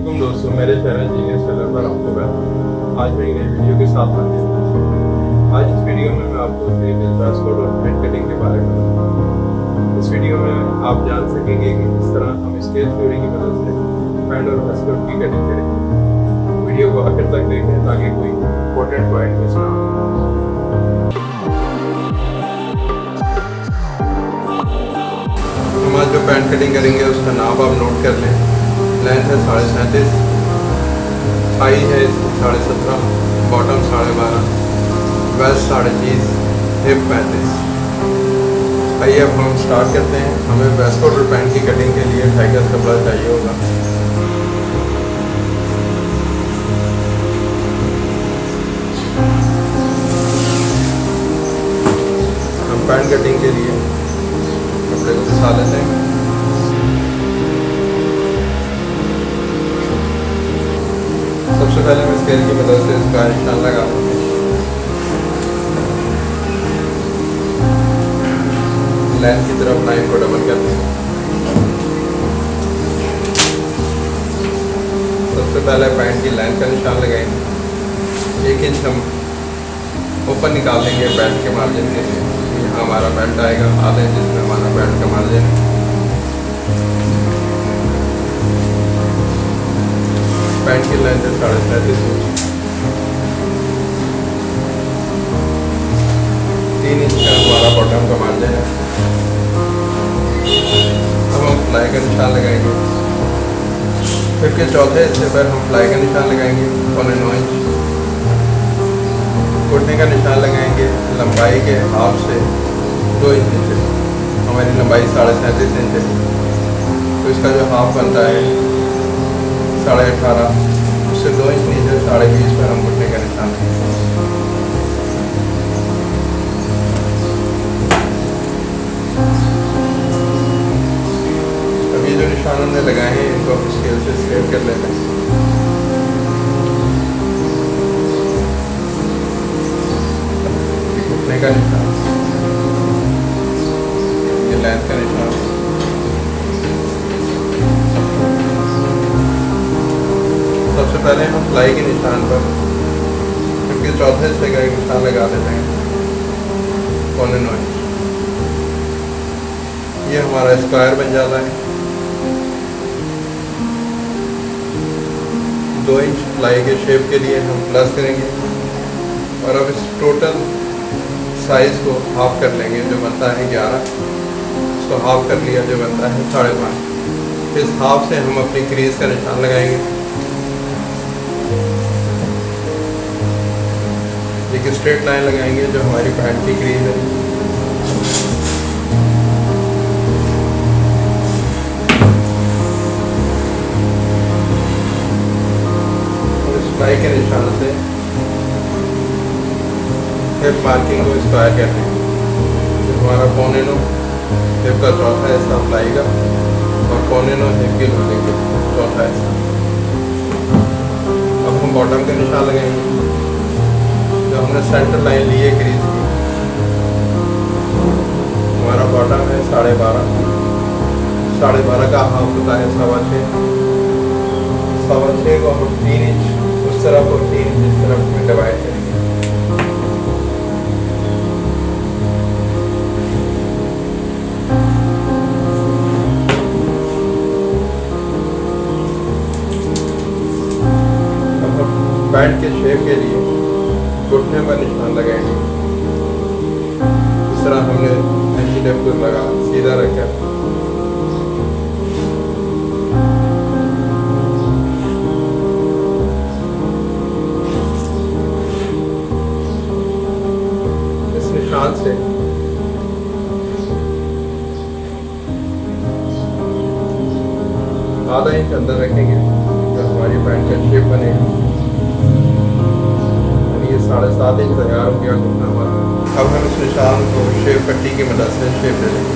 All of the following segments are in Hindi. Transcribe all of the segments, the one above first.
वालेकुम दोस्तों, मेरे चैनल जीनियस कलर पर आपको मैं आज मैं एक नई वीडियो के साथ हाजिर हूँ। आज इस वीडियो में मैं आपको स्लीवलेस वेस्टकोट और पैंट कटिंग के बारे में बताऊंगा। इस वीडियो में आप जान सकेंगे कि किस तरह हम स्केच थ्योरी की मदद से पैंट और वेस्टकोट की कटिंग करेंगे। वीडियो को आखिर तक देखें ताकि कोई इंपॉर्टेंट पॉइंट मिस ना हो। हम आज जो पैंट कटिंग करेंगे उसका नाप आप नोट कर लें। लेंथ है 37.5, हाई है 17.5, बॉटम 12.5, वेस्ट 30.5, हिप 35। आइए अब हम स्टार्ट करते हैं। हमें वेस्टकोट और पैंट की कटिंग के लिए 2.5 गज कपड़ा चाहिए होगा। हम पैंट कटिंग के लिए कपड़े को घिसा लेते हैं। सबसे पहले हम स्केल की मदद से इसका निशान लगा देंगे। लेंथ की तरफ लाइन को डबल कर देंगे। सबसे पहले पैंट की लेंथ का निशान लगाएंगे। 1 इंच हम ऊपर निकाल देंगे बेल्ट के मार्जिन के लिए। यहाँ हमारा बेल्ट आएगा आधा इंच, जिसमें हमारा बेल्ट का मार्जिन है। पैंट की लेंथ है 37.5 इंच। 3 इंच का हमारा बॉटम का मार्जिन है। अब हम फ्लाई का निशान लगाएंगे। फिर के चौथे हिस्से पर हम फ्लाई का निशान लगाएंगे 9.25 इंच। घुटने का निशान लगाएंगे लंबाई के हाफ से 2 इंच नीचे। हमारी लंबाई 37.5 इंच है, तो इसका जो हाफ बनता है 18.5, उससे 2 इंच नीचे 20.5 पर हम घुटने का निशान लगाएंगे। अब ये जो निशान हमने लगाए हैं इनको हम स्केल से स्केल कर लेते हैं। घुटने का निशान, ये लेंथ का निशान, सबसे पहले हम फ्लाई के निशान पर क्योंकि चौथे हिस्से का एक निशान लगा देते हैं 9.25 इंच। ये हमारा स्क्वायर बन जाता है। 2 इंच फ्लाई के शेप के लिए हम प्लस करेंगे और अब इस टोटल साइज को हाफ कर लेंगे। जो बनता है 11, इसको हाफ कर लिया, जो बनता है 5.5। इस हाफ से हम अपनी क्रीज का निशान लगाएंगे। एक स्ट्रेट लाइन लगाएंगे जो हमारी पैंट की क्रीज है। और इस फ्लाई के निशान से हिप मार्किंग को स्क्वायर करते हैं। तो हमारा 9.25 हिप का चौथा हिस्सा फ्लाई का और 9.25 हिप की लूजिंग का चौथा हिस्सा। अब हम बॉटम का निशान लगाएंगे। जो हमने सेंटर लाइन ली है क्रीज की, हमारा बॉटम है 12.5। 12.5 का हाफ होता है 6.25। 6.25 को हम 3 इंच उस तरफ और 3 इंच इस तरफ में डिवाइड करेंगे। अब हम पैंट के शेप के लिए घुटने पर निशान लगाएंगे। इस तरह हमने ऐसी टेप को लगा सीधा रखकर इस निशान से आधा इंच अंदर रखेंगे जो हमारी पैंट का शेप बनेगा। 7.5 इंच तैयार हो गया घुटना हमारा। अब हम इस निशान को शेप पट्टी की मदद से शेप दे देंगे।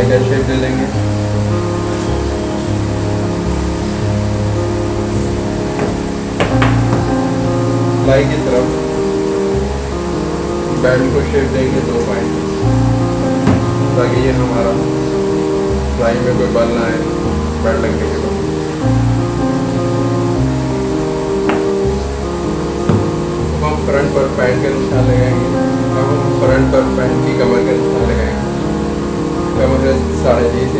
का शेप दे देंगे। सिलाई की तरफ बेल्ट को शेप देंगे 2 पॉइंट, ताकि ये हमारा सिलाई में कोई बल ना आए बेल्ट लगने के बाद। अब हम फ्रंट पर पैंट का निशान लगाएंगे। अब हम फ्रंट पर पैंट की कमर का निशान लगाएंगे। कमर का 30.5 इंच,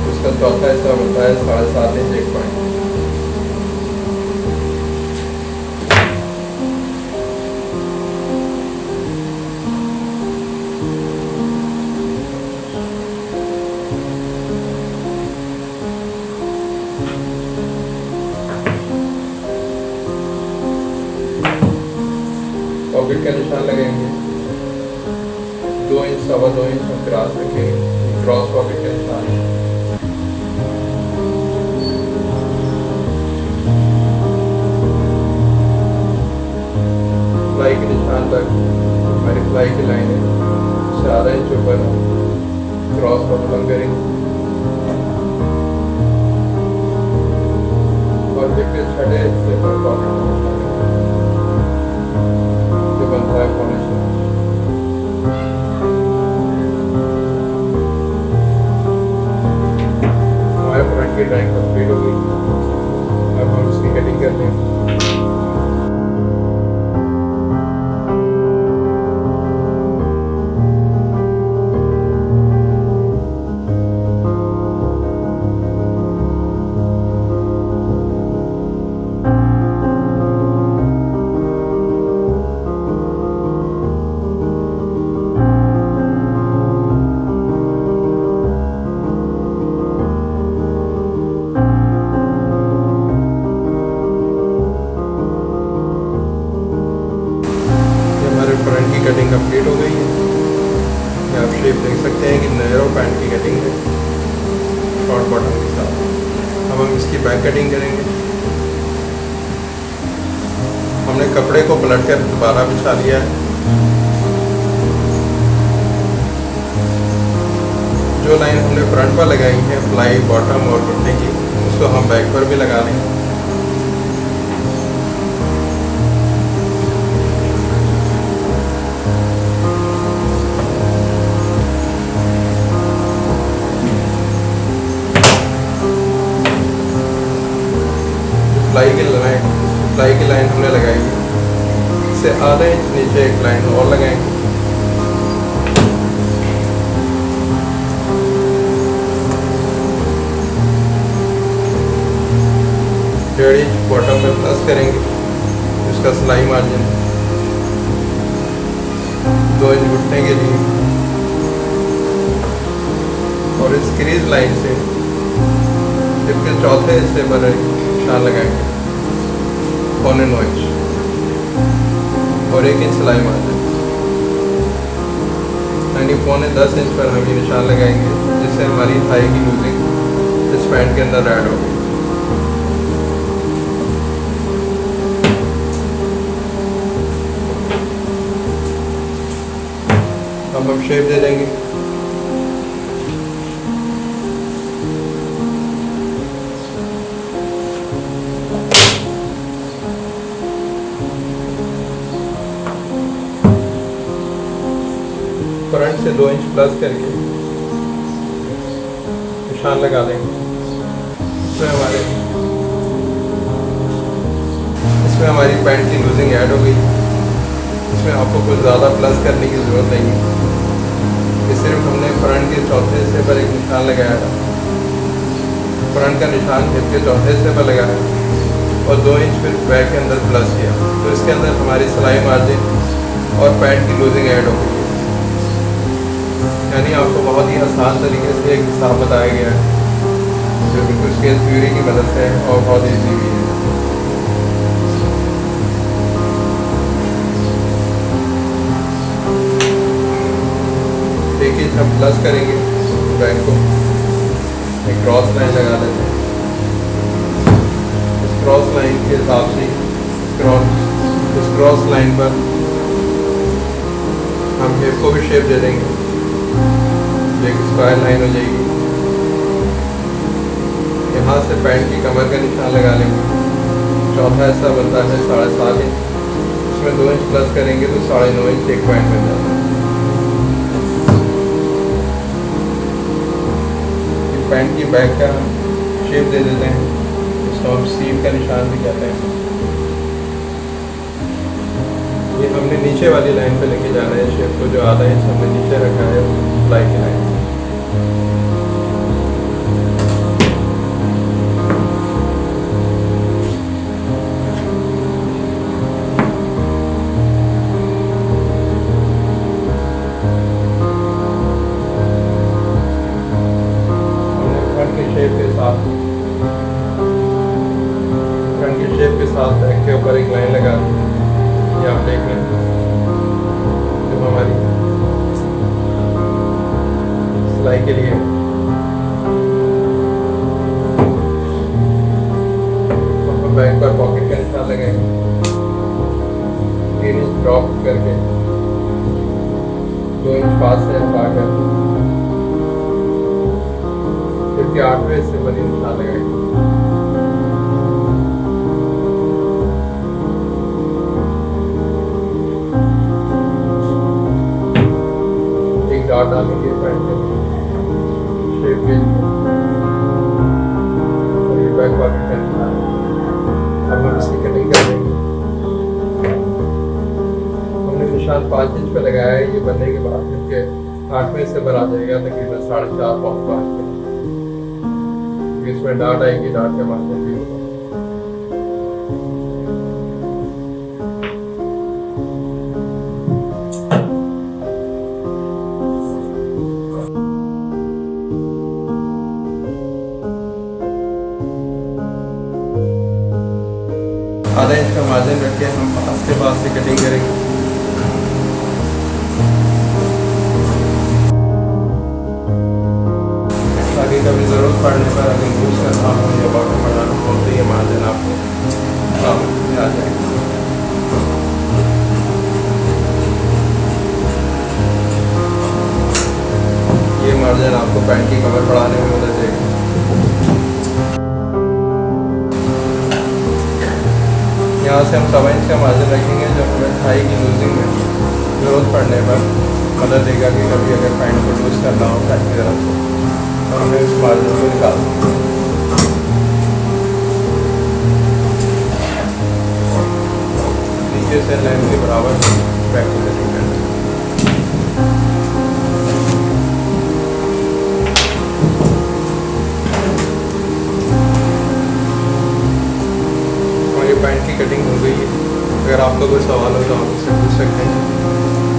उसका चौथा हिस्सा बनता है 7.5 इंच 1 पॉइंट। पॉकेट का निशान लगाएंगे 2 इंच, 2.25 इंच हम क्रॉस रखेंगे। क्रॉस पॉकेट का निशान है। सिलाई के निशान तक हमारी सिलाई की लाइन है 4 इंच ऊपर क्रॉस पर बंद करेंगे और फिर 6 हिस्से पर पॉकेट बनता है पॉलिश। हमारे फ्रंट की ड्राइंग कंप्लीट हो गई। अब हम इसकी कटिंग करते हैं। फ्रंट की कटिंग कंप्लीट हो गई है। ये आप शेप देख सकते हैं कि नैरो पैंट की कटिंग है शॉर्ट बॉटम के साथ। अब हम इसकी बैक कटिंग करेंगे। हमने कपड़े को पलट कर दोबारा बिछा लिया है। जो लाइन हमने फ्रंट पर लगाई है फ्लाई बॉटम और घुटने की, उसको हम बैक पर भी लगा लेंगे। सिलाई की लाइन हमने लगाई है, इससे आधा इंच नीचे एक लाइन और लगाएंगे। डेढ़ इंच बॉटम में प्लस करेंगे, इसका सिलाई मार्जिन 2 इंच घुटने के लिए और इस क्रीज लाइन से इसके चौथे हिस्से पर निशान लगाएंगे 1.25 इंच और 1 इंच सिलाई मार्जिन, यानी 9.25 इंच पर हम ये निशान लगाएंगे, जिससे हमारी थाई की लूजिंग इस पैंट के अंदर ऐड होगी। अब हम शेप दे देंगे। फ्रंट से 2 इंच प्लस करके निशान लगा देंगे। इसमें हमारी पैंट की लूजिंग ऐड हो गई। इसमें आपको कुछ ज़्यादा प्लस करने की ज़रूरत नहीं है। ये सिर्फ हमने फ्रंट के चौथे हिस्से पर एक निशान लगाया था। फ्रंट का निशान हिप के चौथे हिस्से पर लगाया और 2 इंच फिर बैक के अंदर प्लस किया, तो इसके अंदर हमारी सिलाई मार्जिन और पैंट की लूजिंग ऐड हो गई। यानी आपको बहुत ही आसान तरीके से एक हिसाब बताया गया है, जो बिल्कुल स्केल थ्योरी की मदद से और बहुत ईजी भी है। देखिए हम प्लस करेंगे बैक को, एक क्रॉस लाइन लगा देते हैं। इस क्रॉस लाइन के हिसाब से इस क्रॉस लाइन पर हम हिप को भी शेप दे देंगे, एक स्क्वायर लाइन हो जाएगी। यहाँ से पैंट की कमर का निशान लगा लेंगे। चौथा हिस्सा बनता है 7.5 इंच, इसमें 2 इंच प्लस करेंगे तो 9.5 इंच एक पॉइंट बन जाता है। पैंट की बैक का शेप दे देते हैं, इसको हम सीव का निशान भी कहते हैं। ये हमने नीचे वाली लाइन पे लेके जाना है शेप को, जो आधा इंच हमने नीचे रखा है सिलाई की लाइन। फ्रंट की शेप के साथ बैक के ऊपर एक लाइन लगा दी। ये आप देख लें, जब हमारी सिलाई के लिए बैक पर पॉकेट का निशान लगाएंगे। 3 इंच ड्रॉप करके 2 इंच पास से हटाकर फिर के 8वें हिस्से पर निशान लगाएंगे। एक डॉट डालेंगे पैंट के शेप के लिए और ये बैक पॉकेट का निशान। अब हम इसकी कटिंग कर देंगे। हमने निशान 5 इंच पे लगाया है। ये बनने के बाद फिर 8वें हिस्से पर आ जाएगा तकरीबन 4.5 पाँच के। इसमें डाट आएगी, डाट के मार्जिन भी होगा। आधा इंच का मार्जिन रख के हम पास के पास से कटिंग करेंगे। ताकि कभी ज़रूरत पड़ने पर अगर यूज़ करना हो या बॉटम बनाना हो तो ये मार्जिन आपको काम में आ जाएगा। ये मार्जिन आपको पैंट की कमर बढ़ाने में मदद देगा। यहाँ से हम 1.25 इंच का मार्जिन रखेंगे, जो हमें थाई की लूजिंग में ज़रूरत पड़ने पर मदद देगा कि कभी अगर पैंट को लूज करना हो पैंट की तरफ से तो हमें उस मार्जिन को निकाल नीचे से लाइन के बराबर बैक को कटिंग करना। पैंट की कटिंग हो गई है। अगर आपका कोई सवाल हो तो आप मुझसे पूछ सकते हैं।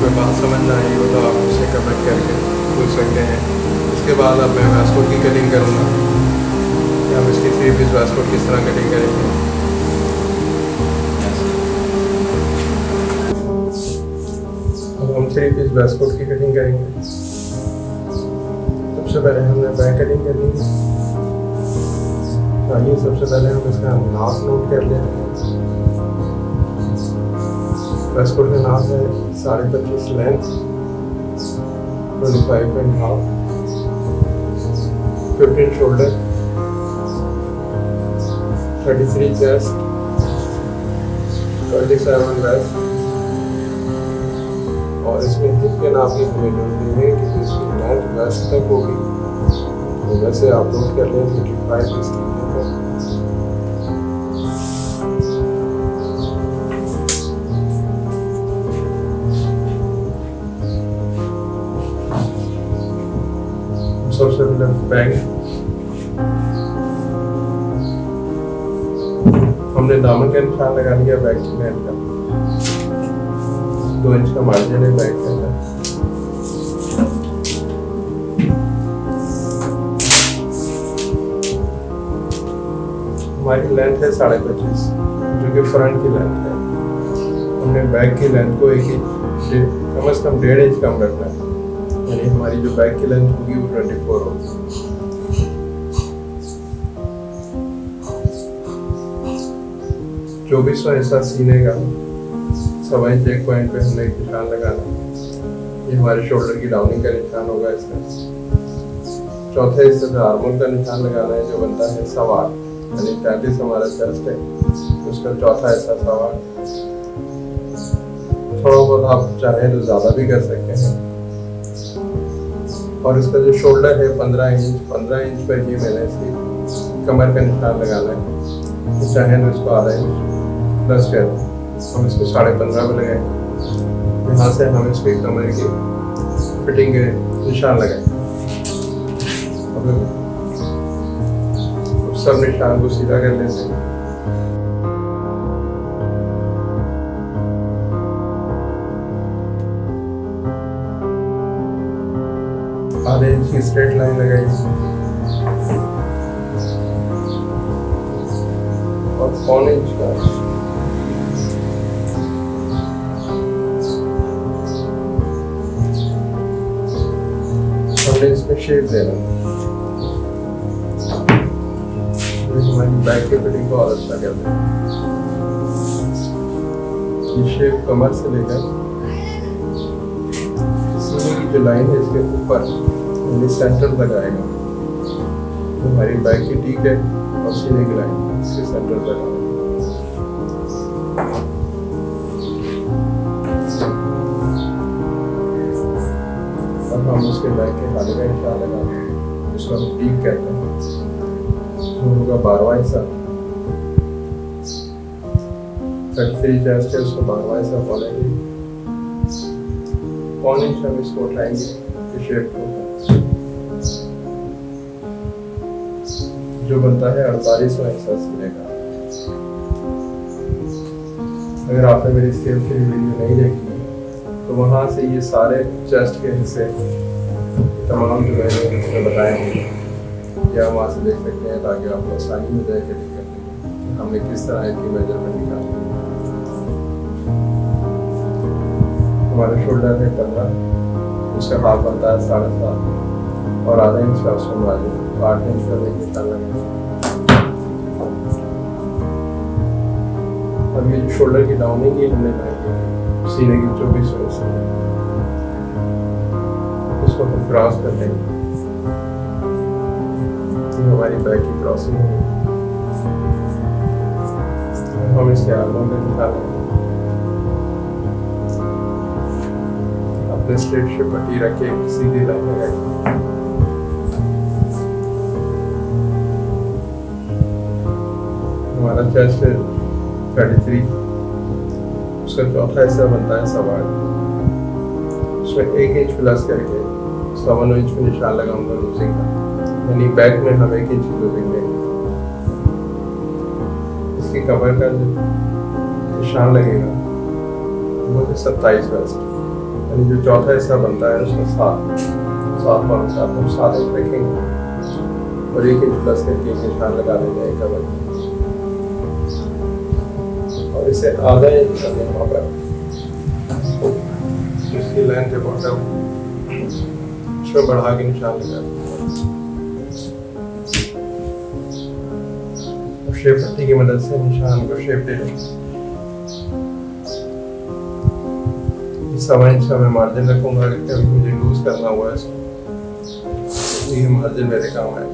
कोई बात समझ ना आई हो तो आप मुझसे कमेंट करके पूछ सकते हैं। इसके बाद अब मैं वेस्टकोट की कटिंग करूँगा कि हम इसकी 3 पीस वेस्टकोट किस तरह कटिंग करेंगे। अब हम 3 पीस वेस्टकोट की कटिंग करेंगे। सबसे पहले हमने बैक कटिंग करनी है। आइए सबसे पहले हम इसका नाप नोट कर लेते हैं। वेस्टकोट का नाप है 25.5 लेंथ, 25.5, 15 शोल्डर, 33 चेस्ट, 27 वेस्ट। और इसमें हिप के नाप की हमें जरूरत है कि इसकी लेंथ वेस्ट तक होगी। तो वैसे आप नोट कर लें 55 इसकी हिप है। सबसे पहले बैक हमने दामन का निशान लगा लिया बैक की लाइन का। 2 इंच का मार्जिन है बैक का। हमारी लेंथ है 25.5 जो कि फ्रंट की लेंथ है। हमने बैक की लेंथ को 1 इंच कम से कम 1.5 इंच कम रखना है। यानी हमारी जो बैक की लेंथ होगी वो 24 होगी। जो भी हिस्सा सीने का 1.25 इंच एक पॉइंट पे हमने एक निशान लगाना। ये हमारे शोल्डर की डाउनिंग का निशान होगा इसका। चौथे हिस्से पे हार्मोन का निशान लगाना है जो बनता है 8.25, यानी 33 हमारा चेस्ट है, उसका चौथा हिस्सा 8.25। थोड़ा बहुत आप चाहें तो ज़्यादा भी कर सकते हैं। और इसका जो शोल्डर है 15 इंच पर ही मैंने इसकी कमर का निशान लगाना है। तो चाहें तो इसको आधा इंच प्लस कर दें, हम इसको 15.5 पे लगाएं। यहाँ से हम इसकी कमर की फिटिंग के निशान लगाएं। सब निशान को सीधा कर लेते हैं। आधे इंच की स्ट्रेट लाइन लगाई और 1 इंच का हमने इसमें शेप देना। हमारी बैक की फिटिंग को और अच्छा कर दें। ये शेप कमर से लेकर सीने की जो लाइन है इसके ऊपर यानी सेंटर तक आएगा। तो हमारी बैक की टीक है और सीने की लाइन इसके सेंटर तक आएगा। अब हम उसके बैक के हाथ का निशान लगाते हैं, उसको हम टीक कहते हैं। होगा 12वां हिस्सा, 33 चेस्ट है, उसको 12वां हिस्सा बोलेंगे। 1 इंच हम इसको उठाएंगे इस शेप को, जो बनता है 48वां हिस्सा सीने का। अगर आपने मेरी स्केल की वीडियो नहीं देखी तो वहाँ से ये सारे चेस्ट के हिस्से तमाम जो मैंने बताए हैं या वहाँ से देख सकते हैं, ताकि आपको आसानी हो जाए कटिंग करने में हमने किस तरह इसकी मेजरमेंट निकाली। हमारा शोल्डर है 15, उसका हाफ बनता है 7.5 और आधा इंच का उसको मार्जिन 8 इंच का निशान लगेगा। अब ये शोल्डर की डाउनिंग की हमने बनाई सीने की 24 इंच से, इसको हम क्रॉस कर देंगे। हमारी बैक की क्रॉसिंग है। हम इसके आर्मों में निकालेंगे। अपने स्ट्रेट से पट्टी रखे सीधी लाइन लगाएंगे। हमारा चेस्ट है 33, उसका चौथा हिस्सा बनता है 8.25। उसमें 1 इंच प्लस करके 7 इंच में निशान लगाऊंगा लूजिंग का, यानी बैक में हम 1 इंच की लूजिंग देंगे। इसकी कमर का जो निशान लगेगा वो है 27 वेस्ट, यानी जो चौथा हिस्सा बनता है उसमें 7 हम 7 इंच रखेंगे और 1 इंच प्लस करके एक निशान लगा देंगे कमर में, और इसे आधा इंच करने वहाँ पर इसकी लेंथ है बॉटम उसमें बढ़ा के निशान लगा देंगे। शेप पट्टी की मदद से निशान को शेप दे देंगे। 7 इंच का मैं मार्जिन रखूंगा, अगर कभी मुझे लूज करना हुआ है इसको, ये मार्जिन मेरे काम है।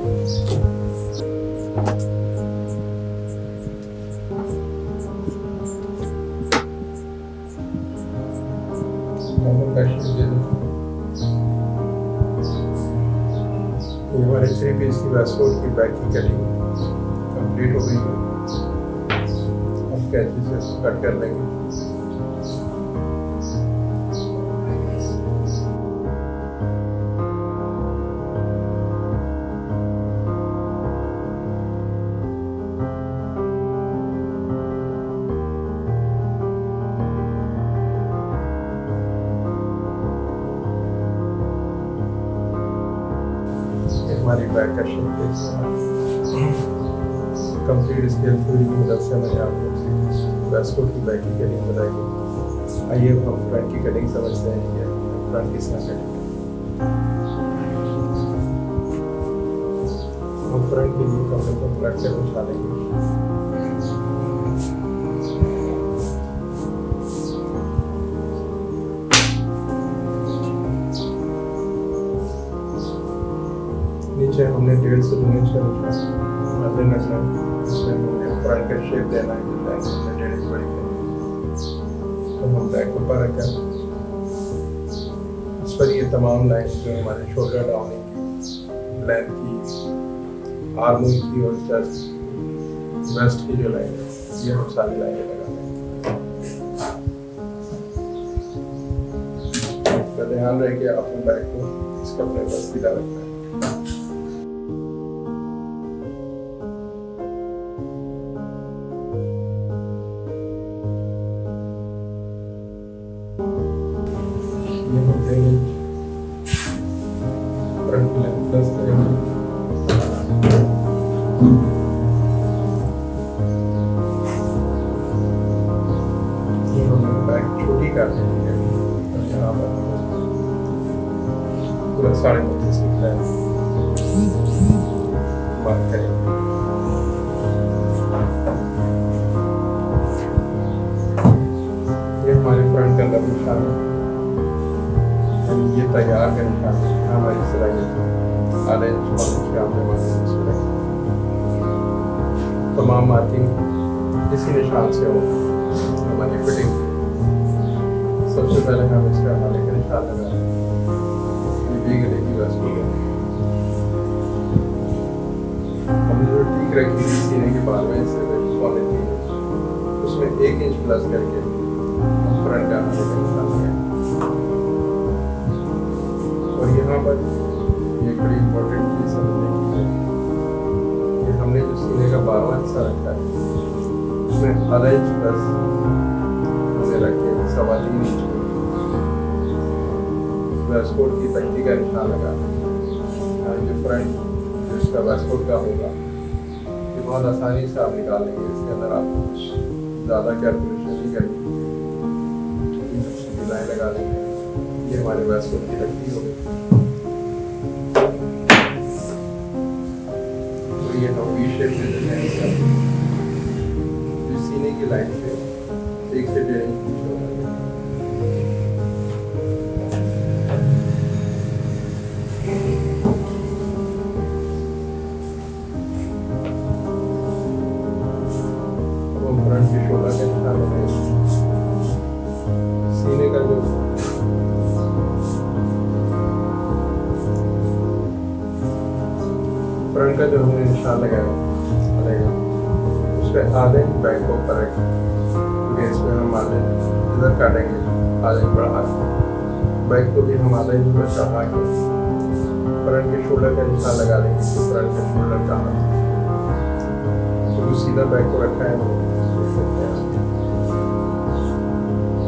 ये हमारे 3 पीस की वेस्टकोट की बैक की कटिंग कंप्लीट हो गई है। अब कैंची से कट कर लेंगे। हमारी बैक का शेप कंप्लीट स्केल थ्योरी की मदद से मैंने आपको वेस्टकोट की बैक की कटिंग बताई है। आइए हम फ्रंट की कटिंग समझते हैं कि फ्रंट किस तरह कटिंग। हम फ्रंट के लिए कपड़े को पलट कर बिछा देंगे। नीचे हमने 1.5 से 2 इंच का मार्जिन रखना है। इसमें हमने फ्रंट का शेप देना है, हमने 1.5 इंच बड़ी करनी। तो हम बैक को ऊपर रखें, इस पर ये तमाम लाइन जो हमारे शोल्डर डाउनिंग की, लेंथ की, आर्मोल की और चेस्ट वेस्ट की जो लाइन है, ये हम सारी लाइनें लगा देंगे। तो ध्यान रहे कि आपने बैक को इस कपड़े पर सीधा रखना है। ये हम देंगे फ्रंट लेंथ प्लस करेंगे। ये हमने बैक छोटी कर देंगे और यहाँ पर पूरा 32.5 निकला है, बात करेंगे। ये हमारे फ्रंट का अंदर निशान है, ये तैयार का निशान है। हमारी सिलाई आधा इंच का हमने मार्किंग सिलाई, तमाम मार्किंग इसी निशान से हो हमारी फिटिंग। सबसे पहले हम इसका हाले का निशान लगाएं, ये गले की वैस को हमने जो ठीक रखी थी सीने के बाल में से 3.5 उसमें 1 इंच प्लस करके हम फ्रंट का हाले का निशान लगाएं। और यहाँ पर ये बड़ी इम्पोर्टेंट चीज़ समझने की है कि हमने जो सीने का 12वां हिस्सा रखा है उसमें आधा इंच प्लस हमने रखे 3.25 इंच वेस्टकोट की पट्टी का निशान लगा। जो फ्रंट जो इसका वेस्टकोट का होगा ये बहुत आसानी से आप निकाल लेंगे। इसके अंदर आप कुछ ज़्यादा कैलकुलेशन नहीं करेंगे, सिलाई लगा लेंगे। ये हमारे वेस्टकोट की पट्टी होगी। तो ये हम वी शेप में देते हैं, जो सीने की लाइन से 1 से 1.5 इंच पीछे होगा। फ्रंट के शोल्डर के निशान में सीने का जो फ्रंट का जो हमने निशान लगाया उस पर आधे बैक को ऊपर रखें, क्योंकि इसमें हम आधे इधर काटेंगे, आधे बढ़ा के बैक को भी हम आधे इधर चढ़ा के फ्रंट के शोल्डर का निशान लगा देंगे। तो फ्रंट का शोल्डर कहाँ तो सीधा बैक को रखा है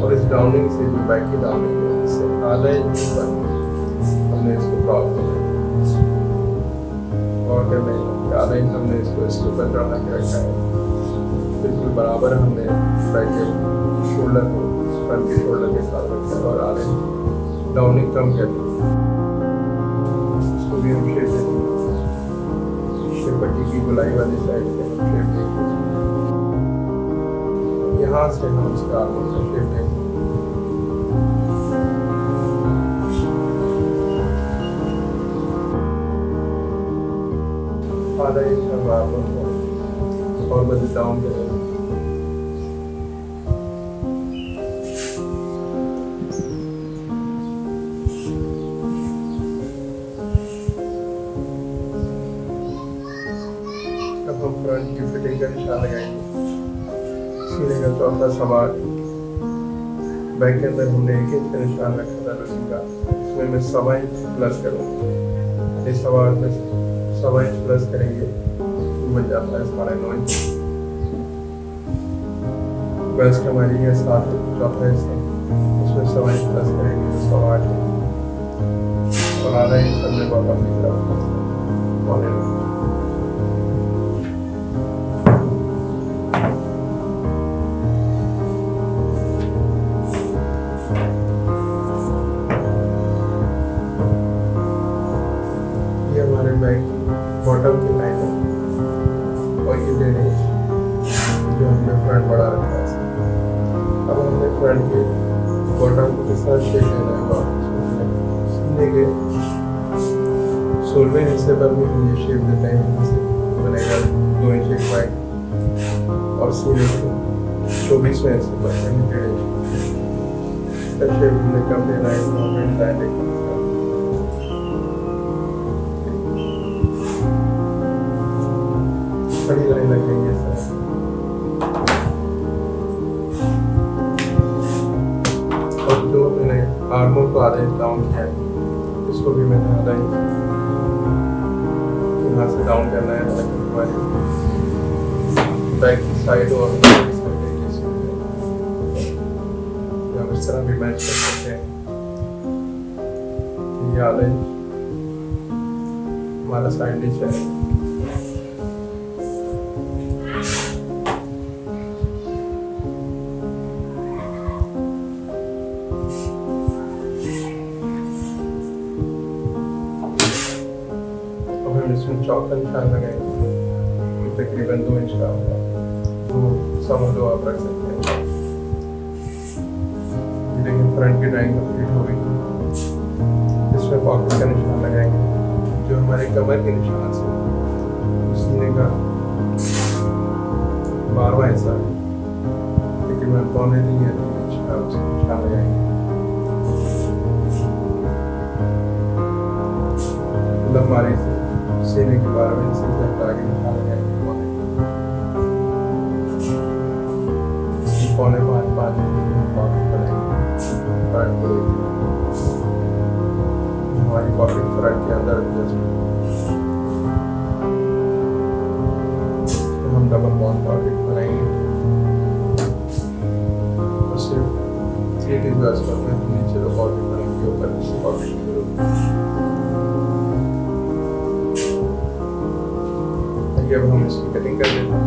और इस डाउनिंग से जो बैक की डाउनिंग है इससे आधा इंच पर हमने इसको क्रॉस किया और करने आधा इंच हमने इसको इसके ऊपर चढ़ा के रखा है। बिल्कुल बराबर हमने बैक के शोल्डर को फ्रंट के शोल्डर के साथ रखा है और आधे इंच डाउनिंग कम कर दी। इसको भी हम शेप देंगे, शेप पट्टी की गुलाई वाली साइड से हम शेप देंगे। यहाँ से हम इसका आर्मोल का शेप देंगे। आधा इंच हम आर्मोल को और बस डाउन करेंगे। अब हम फ्रंट की फिटिंग का निशान लगाएंगे। सीने का चौथा सवाल बैक के अंदर हमने 1 इंच का निशान रखा था रस्सी का, इसमें मैं 1.25 इंच प्लस करूँगा। इस सवाल में 1.25 इंच प्लस करेंगे तो बन जाता है 9.5 इंच। वेस्ट हमारी है 7 चौथा हिस्सा, उसमें 1.25 इंच प्लस करेंगे तो 8.25 इंच और आधा इंच हमने वापस निकला 1.25 इंच। हमारे बैक की बॉटम की लाइन है और ये 1.5 इंच जो हमने फ्रंट बढ़ा रखा है। अब हमने फ्रंट के बॉटम के साथ शेप देना है। सीने के 16वें हिस्से पर भी हम ये शेप देते हैं, यहाँ से बनेगा 2 इंच एक पॉइंट, और सीने के 24वें हिस्से पर यानी 1.5 इंच का शेप हमने कंप्लीट लाइन में डिजाइन खड़ी लाइन लगेंगे सर। और जो मैंने आर्मोर को आधा इंच डाउन किया है, इसको भी मैंने आधा इंच यहाँ से डाउन करना है ताकि हमारी बैक की साइड और हम इस तरह भी मैच कर सकते हैं। ये आधा इंच हमारा साइड डिश है। इसमें चौक का निशान लगाएंगे, तकरीबन 2 इंच का होगा, तो समझ लो आप रख सकते हैं। देखिए फ्रंट की ड्राइंग कंप्लीट हो गई। इसमें पॉकेट का निशान लगाएंगे, जो हमारे कमर के निशान से सीने का 12वां हिस्सा है, तकरीबन 2.25 इंच का उसका निशान लगाएंगे। लंबाई से सीने के 12वें हिस्से से आगे निशान लगाएंगे, पौने 5 इंच पॉकेट बनाएंगे। हमारी पॉकेट फ्रंट के अंदर जस्ट हम डबल बॉन्ड पॉकेट बनाएंगे, और सिर्फ 3 इंच में हम नीचे तो पॉकेट बनाएंगे, ऊपर नीचे पॉकेट की जरूरत। अब हम इसकी कटिंग कर लेते हैं।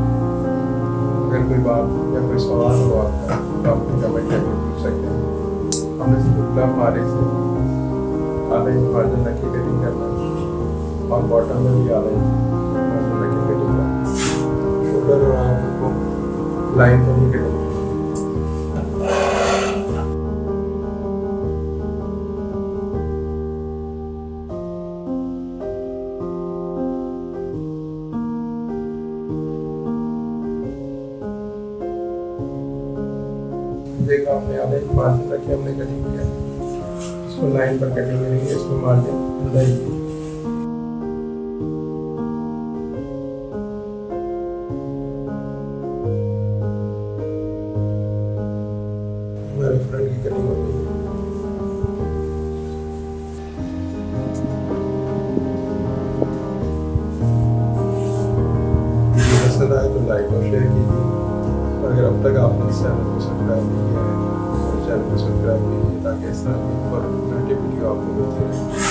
अगर कोई बात या कोई सवाल हो आपका तो आप कमेंट करके पूछ सकते हैं। हमने सिर्फ ग्लव मारे से आधा इंच मार्जिन रख के कटिंग करना है, और बॉटम में भी आधा इंच मार्जिन रख के कटिंग करना है। शोल्डर और आपको लाइन पर ही कटिंग। देखा हमने आधा इंच मार्जिन रखे, हमने कटिंग किया, इसको लाइन पर कटिंग करेंगे, इसमें मार्जिन अंदर ही। हमारे फ्रंट की कटिंग हो गई। वीडियो पसंद आए तो लाइक और शेयर कीजिए, और अगर अब तक आपने इस चैनल को सब्सक्राइब नहीं किया है तो चैनल को सब्सक्राइब कीजिए, ताकि इस तरह की वीडियो आपको मिलती रहे।